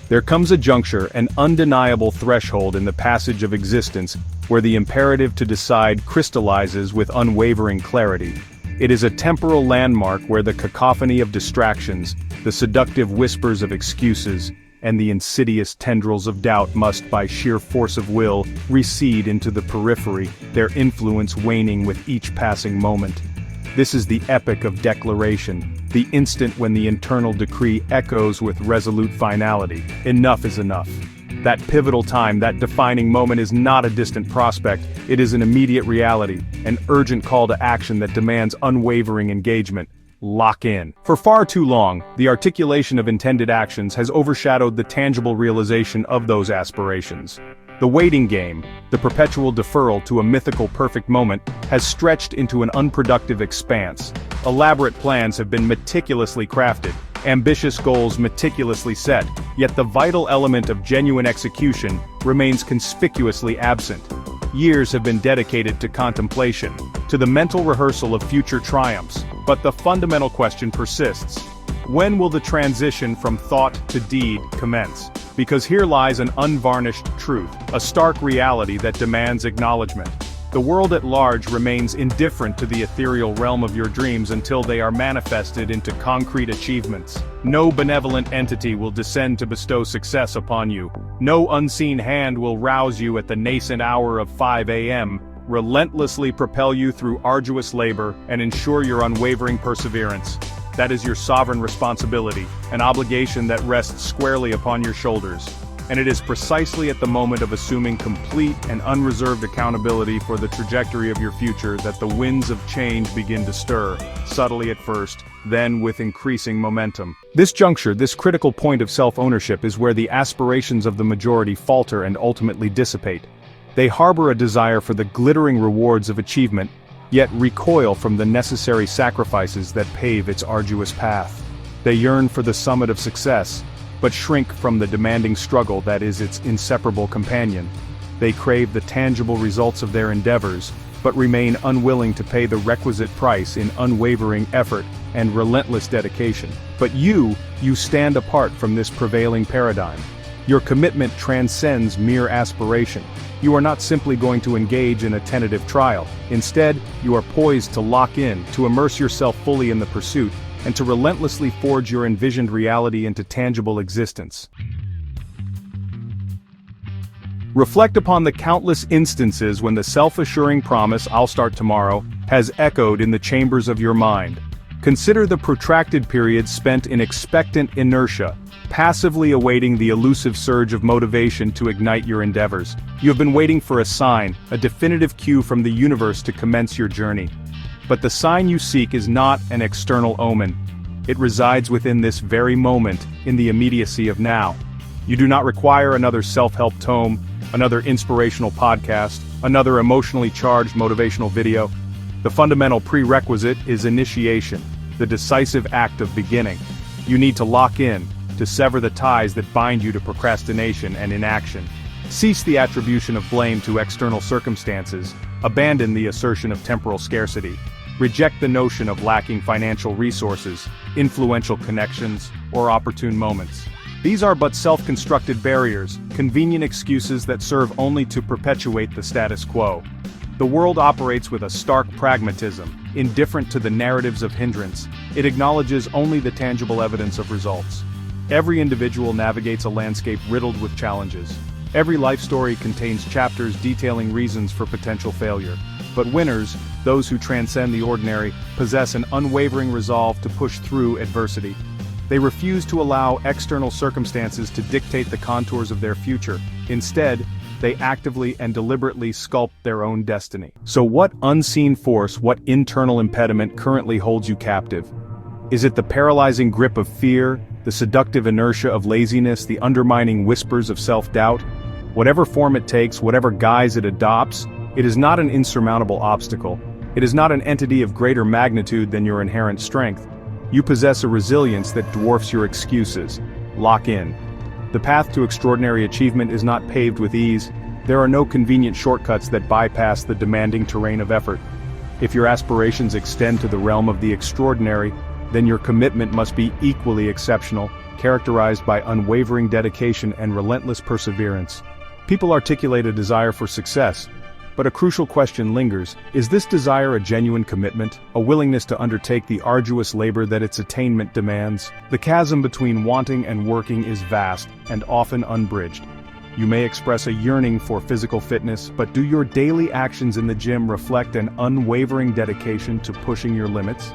There comes a juncture, an undeniable threshold in the passage of existence, where the imperative to decide crystallizes with unwavering clarity. It is a temporal landmark where the cacophony of distractions, the seductive whispers of excuses, and the insidious tendrils of doubt must, by sheer force of will, recede into the periphery, their influence waning with each passing moment. This is the epoch of declaration, the instant when the internal decree echoes with resolute finality. Enough is enough. That pivotal time, that defining moment is not a distant prospect, it is an immediate reality, an urgent call to action that demands unwavering engagement. Lock in. For far too long, the articulation of intended actions has overshadowed the tangible realization of those aspirations. The waiting game, the perpetual deferral to a mythical perfect moment, has stretched into an unproductive expanse. Elaborate plans have been meticulously crafted, ambitious goals meticulously set, yet the vital element of genuine execution remains conspicuously absent. Years have been dedicated to contemplation, to the mental rehearsal of future triumphs, but the fundamental question persists. When will the transition from thought to deed commence? Because here lies an unvarnished truth, a stark reality that demands acknowledgement. The world at large remains indifferent to the ethereal realm of your dreams until they are manifested into concrete achievements. No benevolent entity will descend to bestow success upon you. No unseen hand will rouse you at the nascent hour of 5 a.m., relentlessly propel you through arduous labor, and ensure your unwavering perseverance. That is your sovereign responsibility, an obligation that rests squarely upon your shoulders. And it is precisely at the moment of assuming complete and unreserved accountability for the trajectory of your future that the winds of change begin to stir, subtly at first, then with increasing momentum. This juncture, this critical point of self-ownership is where the aspirations of the majority falter and ultimately dissipate. They harbor a desire for the glittering rewards of achievement, yet recoil from the necessary sacrifices that pave its arduous path. They yearn for the summit of success, but shrink from the demanding struggle that is its inseparable companion. They crave the tangible results of their endeavors, but remain unwilling to pay the requisite price in unwavering effort and relentless dedication. But you stand apart from this prevailing paradigm. Your commitment transcends mere aspiration. You are not simply going to engage in a tentative trial. Instead, you are poised to lock in, to immerse yourself fully in the pursuit, and to relentlessly forge your envisioned reality into tangible existence. Reflect upon the countless instances when the self-assuring promise, "I'll start tomorrow," has echoed in the chambers of your mind. Consider the protracted periods spent in expectant inertia, passively awaiting the elusive surge of motivation to ignite your endeavors. You have been waiting for a sign, a definitive cue from the universe to commence your journey. But the sign you seek is not an external omen. It resides within this very moment, in the immediacy of now. You do not require another self-help tome, another inspirational podcast, another emotionally charged motivational video. The fundamental prerequisite is initiation, the decisive act of beginning. You need to lock in, to sever the ties that bind you to procrastination and inaction. Cease the attribution of blame to external circumstances. Abandon the assertion of temporal scarcity. Reject the notion of lacking financial resources, influential connections, or opportune moments. These are but self-constructed barriers, convenient excuses that serve only to perpetuate the status quo. The world operates with a stark pragmatism, indifferent to the narratives of hindrance. It acknowledges only the tangible evidence of results. Every individual navigates a landscape riddled with challenges. Every life story contains chapters detailing reasons for potential failure. But winners, those who transcend the ordinary, possess an unwavering resolve to push through adversity. They refuse to allow external circumstances to dictate the contours of their future. Instead, they actively and deliberately sculpt their own destiny. So what unseen force, what internal impediment currently holds you captive? Is it the paralyzing grip of fear, the seductive inertia of laziness, the undermining whispers of self-doubt? Whatever form it takes, whatever guise it adopts, it is not an insurmountable obstacle. It is not an entity of greater magnitude than your inherent strength. You possess a resilience that dwarfs your excuses. Lock in. The path to extraordinary achievement is not paved with ease. There are no convenient shortcuts that bypass the demanding terrain of effort. If your aspirations extend to the realm of the extraordinary, then your commitment must be equally exceptional, characterized by unwavering dedication and relentless perseverance. People articulate a desire for success, but a crucial question lingers: is this desire a genuine commitment, a willingness to undertake the arduous labor that its attainment demands? The chasm between wanting and working is vast, and often unbridged. You may express a yearning for physical fitness, but do your daily actions in the gym reflect an unwavering dedication to pushing your limits?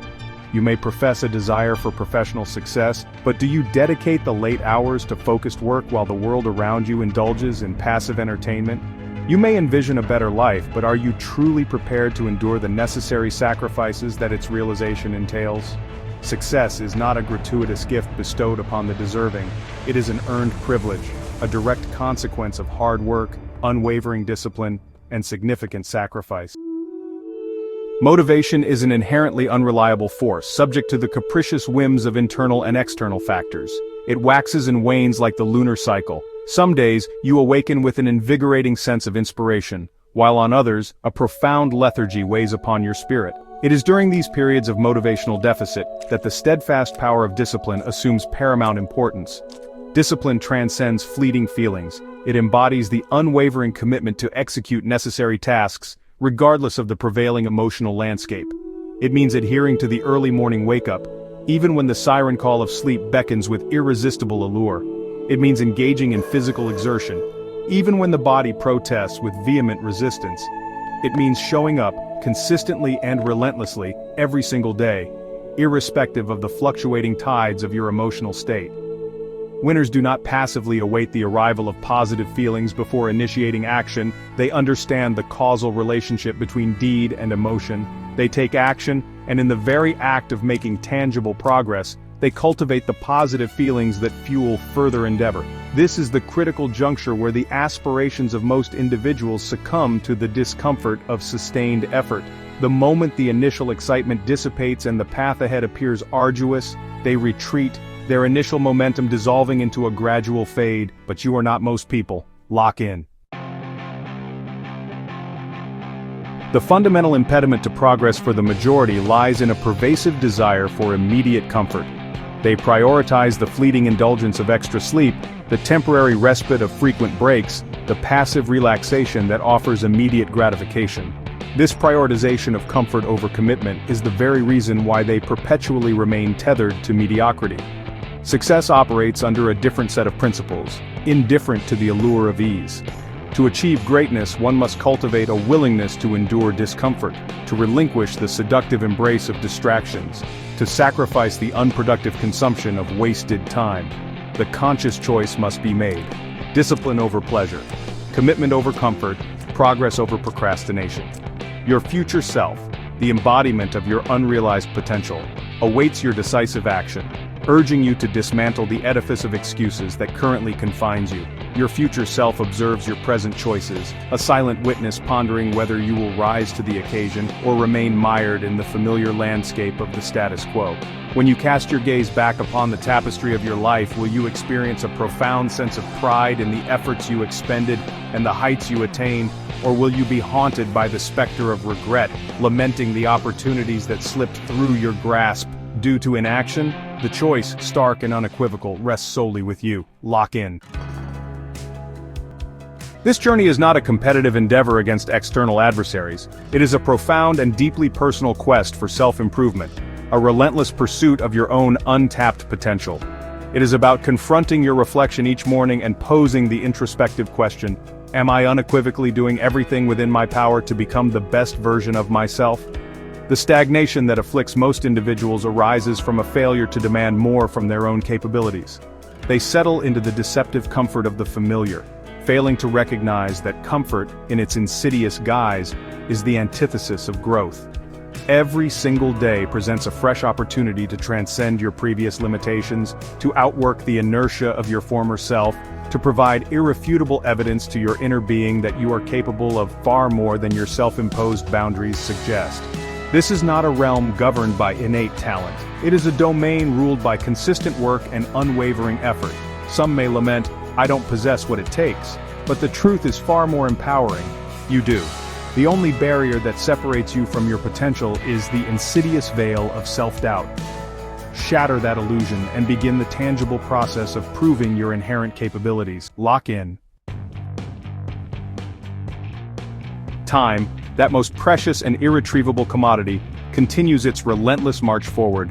You may profess a desire for professional success, but do you dedicate the late hours to focused work while the world around you indulges in passive entertainment? You may envision a better life, but are you truly prepared to endure the necessary sacrifices that its realization entails? Success is not a gratuitous gift bestowed upon the deserving. It is an earned privilege, a direct consequence of hard work, unwavering discipline, and significant sacrifice. Motivation is an inherently unreliable force, subject to the capricious whims of internal and external factors. It waxes and wanes like the lunar cycle. Some days, you awaken with an invigorating sense of inspiration, while on others, a profound lethargy weighs upon your spirit. It is during these periods of motivational deficit that the steadfast power of discipline assumes paramount importance. Discipline transcends fleeting feelings. It embodies the unwavering commitment to execute necessary tasks, regardless of the prevailing emotional landscape. It means adhering to the early morning wake-up, even when the siren call of sleep beckons with irresistible allure. It means engaging in physical exertion, even when the body protests with vehement resistance. It means showing up, consistently and relentlessly, every single day, irrespective of the fluctuating tides of your emotional state. Winners do not passively await the arrival of positive feelings before initiating action. They understand the causal relationship between deed and emotion. They take action, and in the very act of making tangible progress, they cultivate the positive feelings that fuel further endeavor. This is the critical juncture where the aspirations of most individuals succumb to the discomfort of sustained effort. The moment the initial excitement dissipates and the path ahead appears arduous, they retreat, their initial momentum dissolving into a gradual fade. But you are not most people. Lock in. The fundamental impediment to progress for the majority lies in a pervasive desire for immediate comfort. They prioritize the fleeting indulgence of extra sleep, the temporary respite of frequent breaks, the passive relaxation that offers immediate gratification. This prioritization of comfort over commitment is the very reason why they perpetually remain tethered to mediocrity. Success operates under a different set of principles, indifferent to the allure of ease. To achieve greatness, one must cultivate a willingness to endure discomfort, to relinquish the seductive embrace of distractions, to sacrifice the unproductive consumption of wasted time. The conscious choice must be made. Discipline over pleasure, commitment over comfort, progress over procrastination. Your future self, the embodiment of your unrealized potential, awaits your decisive action, urging you to dismantle the edifice of excuses that currently confines you. Your future self observes your present choices, a silent witness pondering whether you will rise to the occasion or remain mired in the familiar landscape of the status quo. When you cast your gaze back upon the tapestry of your life, will you experience a profound sense of pride in the efforts you expended and the heights you attained, or will you be haunted by the specter of regret, lamenting the opportunities that slipped through your grasp due to inaction? The choice, stark and unequivocal, rests solely with you. Lock in. This journey is not a competitive endeavor against external adversaries. It is a profound and deeply personal quest for self-improvement, a relentless pursuit of your own untapped potential. It is about confronting your reflection each morning and posing the introspective question, am I unequivocally doing everything within my power to become the best version of myself? The stagnation that afflicts most individuals arises from a failure to demand more from their own capabilities. They settle into the deceptive comfort of the familiar, failing to recognize that comfort, in its insidious guise, is the antithesis of growth. Every single day presents a fresh opportunity to transcend your previous limitations, to outwork the inertia of your former self, to provide irrefutable evidence to your inner being that you are capable of far more than your self-imposed boundaries suggest. This is not a realm governed by innate talent. It is a domain ruled by consistent work and unwavering effort. Some may lament, I don't possess what it takes, but the truth is far more empowering. You do. The only barrier that separates you from your potential is the insidious veil of self-doubt. Shatter that illusion and begin the tangible process of proving your inherent capabilities. Lock in. Time, that most precious and irretrievable commodity, continues its relentless march forward.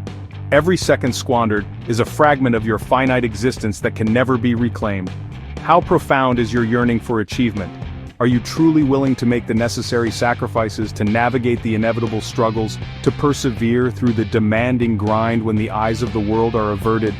Every second squandered is a fragment of your finite existence that can never be reclaimed. How profound is your yearning for achievement? Are you truly willing to make the necessary sacrifices to navigate the inevitable struggles, to persevere through the demanding grind when the eyes of the world are averted?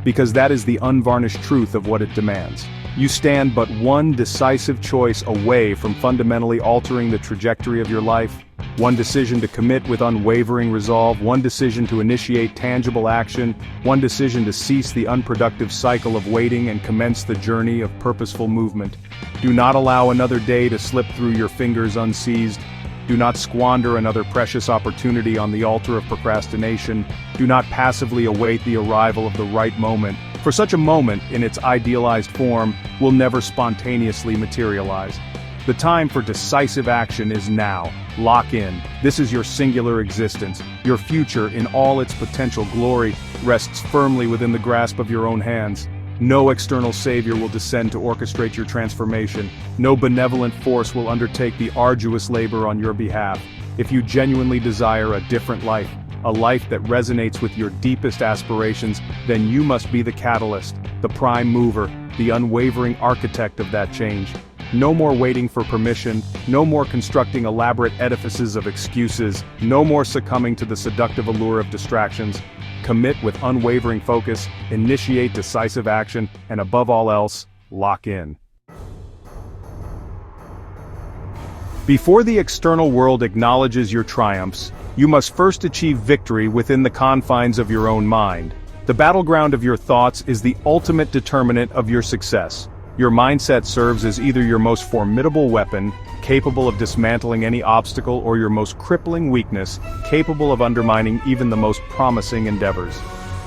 Because that is the unvarnished truth of what it demands. You stand but one decisive choice away from fundamentally altering the trajectory of your life. One decision to commit with unwavering resolve, one decision to initiate tangible action, one decision to cease the unproductive cycle of waiting and commence the journey of purposeful movement. Do not allow another day to slip through your fingers unseized. Do not squander another precious opportunity on the altar of procrastination. Do not passively await the arrival of the right moment, for such a moment, in its idealized form, will never spontaneously materialize. The time for decisive action is now. Lock in. This is your singular existence. Your future, in all its potential glory, rests firmly within the grasp of your own hands. No external savior will descend to orchestrate your transformation. No benevolent force will undertake the arduous labor on your behalf. If you genuinely desire a different life, a life that resonates with your deepest aspirations, then you must be the catalyst, the prime mover, the unwavering architect of that change. No more waiting for permission, no more constructing elaborate edifices of excuses, no more succumbing to the seductive allure of distractions. Commit with unwavering focus, initiate decisive action, and above all else, lock in. Before the external world acknowledges your triumphs, you must first achieve victory within the confines of your own mind. The battleground of your thoughts is the ultimate determinant of your success. Your mindset serves as either your most formidable weapon, capable of dismantling any obstacle, or your most crippling weakness, capable of undermining even the most promising endeavors.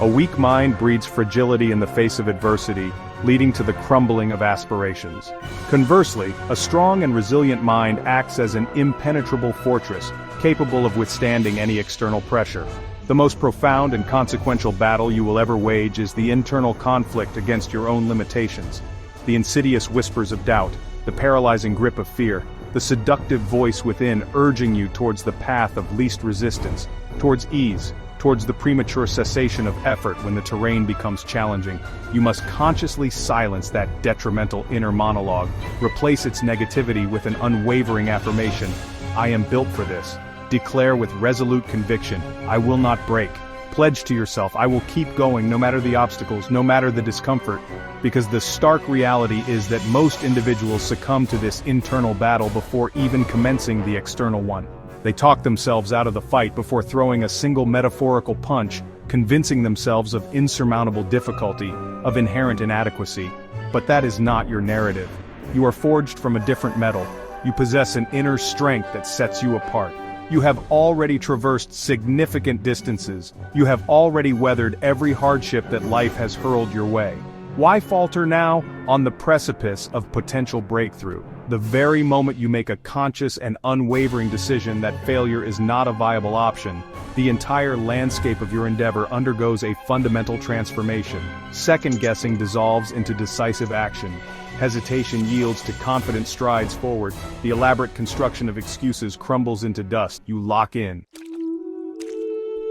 A weak mind breeds fragility in the face of adversity, leading to the crumbling of aspirations. Conversely, a strong and resilient mind acts as an impenetrable fortress, capable of withstanding any external pressure. The most profound and consequential battle you will ever wage is the internal conflict against your own limitations. The insidious whispers of doubt, the paralyzing grip of fear, the seductive voice within urging you towards the path of least resistance, towards ease, towards the premature cessation of effort when the terrain becomes challenging. You must consciously silence that detrimental inner monologue, replace its negativity with an unwavering affirmation. I am built for this. Declare with resolute conviction, I will not break. Pledge to yourself, I will keep going no matter the obstacles, no matter the discomfort, because the stark reality is that most individuals succumb to this internal battle before even commencing the external one. They talk themselves out of the fight before throwing a single metaphorical punch, convincing themselves of insurmountable difficulty, of inherent inadequacy. But that is not your narrative. You are forged from a different metal. You possess an inner strength that sets you apart. You have already traversed significant distances. You have already weathered every hardship that life has hurled your way. Why falter now, on the precipice of potential breakthrough? The very moment you make a conscious and unwavering decision that failure is not a viable option, the entire landscape of your endeavor undergoes a fundamental transformation. Second-guessing dissolves into decisive action. Hesitation yields to confident strides forward. The elaborate construction of excuses crumbles into dust. You lock in.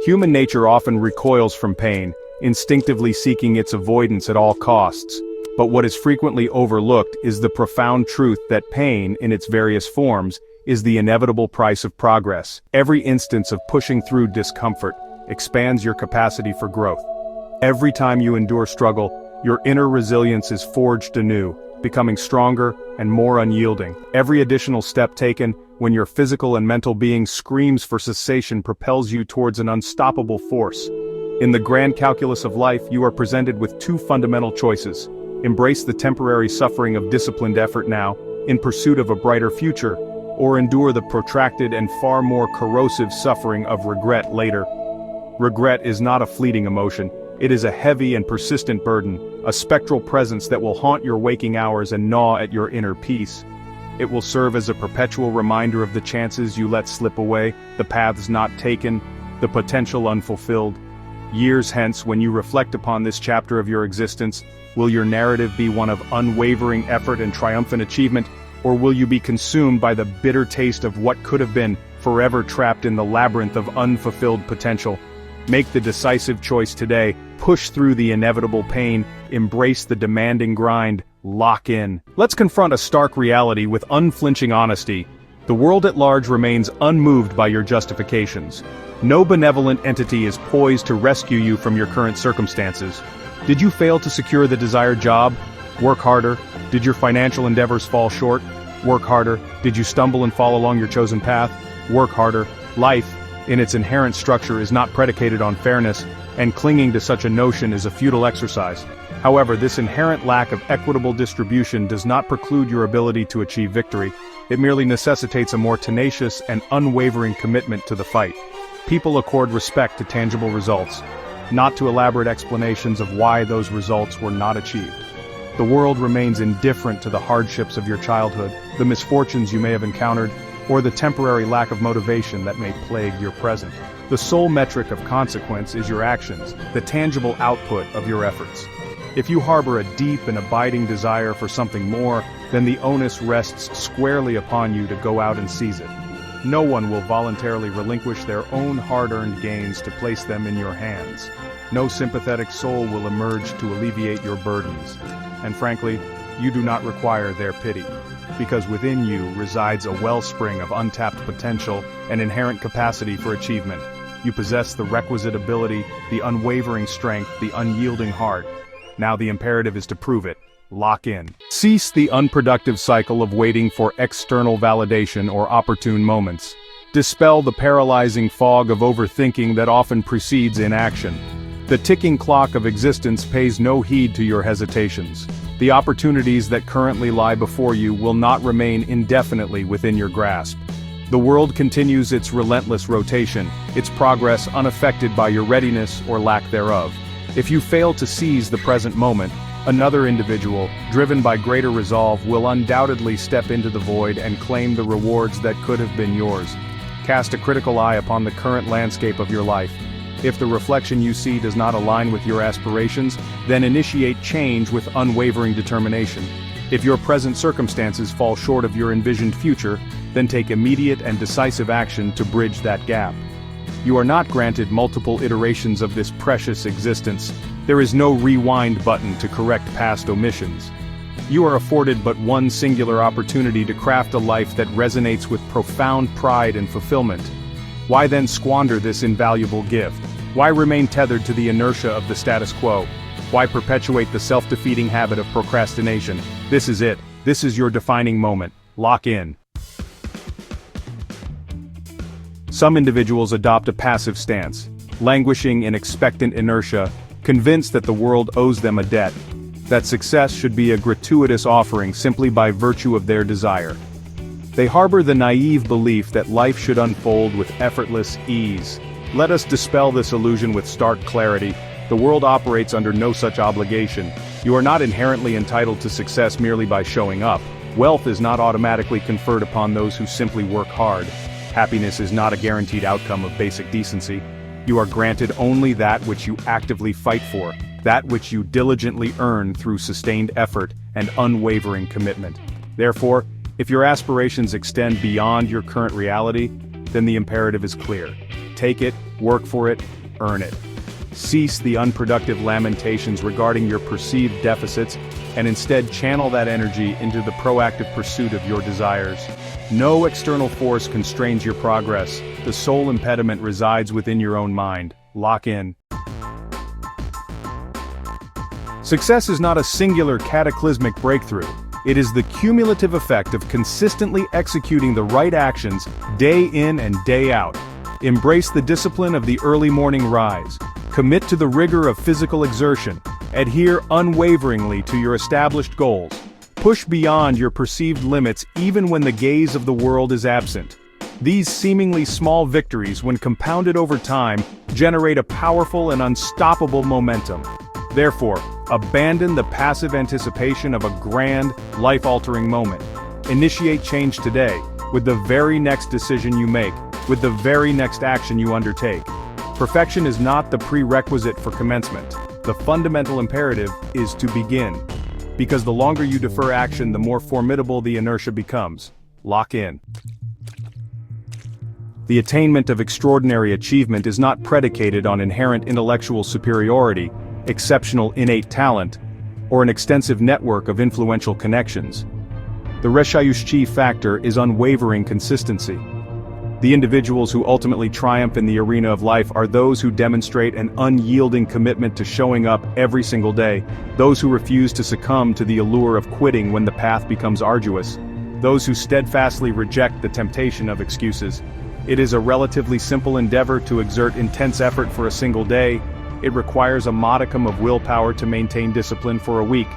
Human nature often recoils from pain, instinctively seeking its avoidance at all costs. But what is frequently overlooked is the profound truth that pain, in its various forms, is the inevitable price of progress. Every instance of pushing through discomfort expands your capacity for growth. Every time you endure struggle, your inner resilience is forged anew, becoming stronger and more unyielding. Every additional step taken, when your physical and mental being screams for cessation, propels you towards an unstoppable force. In the grand calculus of life, you are presented with two fundamental choices. Embrace the temporary suffering of disciplined effort now, in pursuit of a brighter future, or endure the protracted and far more corrosive suffering of regret later. Regret is not a fleeting emotion. It is a heavy and persistent burden, a spectral presence that will haunt your waking hours and gnaw at your inner peace. It will serve as a perpetual reminder of the chances you let slip away, the paths not taken, the potential unfulfilled. Years hence, when you reflect upon this chapter of your existence, will your narrative be one of unwavering effort and triumphant achievement, or will you be consumed by the bitter taste of what could have been, forever trapped in the labyrinth of unfulfilled potential? Make the decisive choice today, push through the inevitable pain, embrace the demanding grind, lock in. Let's confront a stark reality with unflinching honesty. The world at large remains unmoved by your justifications. No benevolent entity is poised to rescue you from your current circumstances. Did you fail to secure the desired job? Work harder. Did your financial endeavors fall short? Work harder. Did you stumble and fall along your chosen path? Work harder. Life, in its inherent structure, is not predicated on fairness, and clinging to such a notion is a futile exercise. However, this inherent lack of equitable distribution does not preclude your ability to achieve victory. It merely necessitates a more tenacious and unwavering commitment to the fight. People accord respect to tangible results, not to elaborate explanations of why those results were not achieved. The world remains indifferent to the hardships of your childhood, the misfortunes you may have encountered, or the temporary lack of motivation that may plague your present. The sole metric of consequence is your actions, the tangible output of your efforts. If you harbor a deep and abiding desire for something more, then the onus rests squarely upon you to go out and seize it. No one will voluntarily relinquish their own hard-earned gains to place them in your hands. No sympathetic soul will emerge to alleviate your burdens. And frankly, you do not require their pity, because within you resides a wellspring of untapped potential and inherent capacity for achievement. You possess the requisite ability, the unwavering strength, the unyielding heart. Now the imperative is to prove it. Lock in. Cease the unproductive cycle of waiting for external validation or opportune moments. Dispel the paralyzing fog of overthinking that often precedes inaction. The ticking clock of existence pays no heed to your hesitations. The opportunities that currently lie before you will not remain indefinitely within your grasp. The world continues its relentless rotation, its progress unaffected by your readiness or lack thereof. If you fail to seize the present moment, another individual, driven by greater resolve, will undoubtedly step into the void and claim the rewards that could have been yours. Cast a critical eye upon the current landscape of your life. If the reflection you see does not align with your aspirations, then initiate change with unwavering determination. If your present circumstances fall short of your envisioned future, then take immediate and decisive action to bridge that gap. You are not granted multiple iterations of this precious existence. There is no rewind button to correct past omissions. You are afforded but one singular opportunity to craft a life that resonates with profound pride and fulfillment. Why then squander this invaluable gift? Why remain tethered to the inertia of the status quo? Why perpetuate the self-defeating habit of procrastination? This is it. This is your defining moment. Lock in. Some individuals adopt a passive stance, languishing in expectant inertia, convinced that the world owes them a debt, that success should be a gratuitous offering simply by virtue of their desire. They harbor the naive belief that life should unfold with effortless ease. Let us dispel this illusion with stark clarity. The world operates under no such obligation. You are not inherently entitled to success merely by showing up. Wealth is not automatically conferred upon those who simply work hard. Happiness is not a guaranteed outcome of basic decency. You are granted only that which you actively fight for, that which you diligently earn through sustained effort and unwavering commitment. Therefore, if your aspirations extend beyond your current reality, then the imperative is clear. Take it, work for it, earn it. Cease the unproductive lamentations regarding your perceived deficits, and instead channel that energy into the proactive pursuit of your desires. No external force constrains your progress. The sole impediment resides within your own mind. Lock in. Success is not a singular cataclysmic breakthrough. It is the cumulative effect of consistently executing the right actions day in and day out. Embrace the discipline of the early morning rise. Commit to the rigor of physical exertion. Adhere unwaveringly to your established goals. Push beyond your perceived limits even when the gaze of the world is absent. These seemingly small victories, when compounded over time, generate a powerful and unstoppable momentum. Therefore, abandon the passive anticipation of a grand, life-altering moment. Initiate change today, with the very next decision you make, with the very next action you undertake. Perfection is not the prerequisite for commencement. The fundamental imperative is to begin. Because the longer you defer action, the more formidable the inertia becomes. Lock in. The attainment of extraordinary achievement is not predicated on inherent intellectual superiority, exceptional innate talent, or an extensive network of influential connections. The relentless factor is unwavering consistency. The individuals who ultimately triumph in the arena of life are those who demonstrate an unyielding commitment to showing up every single day, those who refuse to succumb to the allure of quitting when the path becomes arduous, those who steadfastly reject the temptation of excuses. It is a relatively simple endeavor to exert intense effort for a single day. It requires a modicum of willpower to maintain discipline for a week.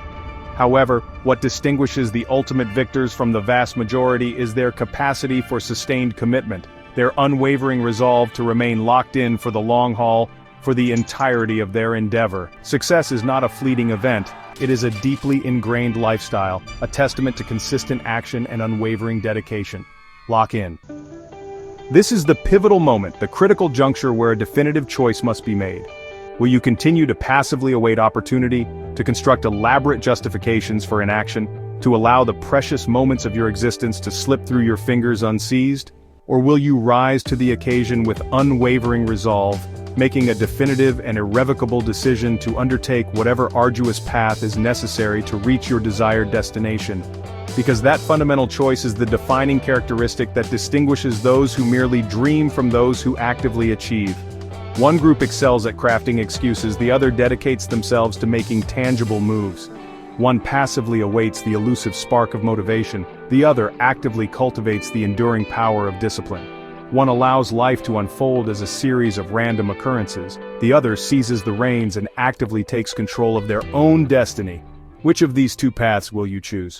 However, what distinguishes the ultimate victors from the vast majority is their capacity for sustained commitment, their unwavering resolve to remain locked in for the long haul, for the entirety of their endeavor. Success is not a fleeting event, it is a deeply ingrained lifestyle, a testament to consistent action and unwavering dedication. Lock in. This is the pivotal moment, the critical juncture where a definitive choice must be made. Will you continue to passively await opportunity, to construct elaborate justifications for inaction, to allow the precious moments of your existence to slip through your fingers unseized? Or will you rise to the occasion with unwavering resolve, making a definitive and irrevocable decision to undertake whatever arduous path is necessary to reach your desired destination? Because that fundamental choice is the defining characteristic that distinguishes those who merely dream from those who actively achieve. One group excels at crafting excuses, the other dedicates themselves to making tangible moves. One passively awaits the elusive spark of motivation, the other actively cultivates the enduring power of discipline. One allows life to unfold as a series of random occurrences, the other seizes the reins and actively takes control of their own destiny. Which of these two paths will you choose?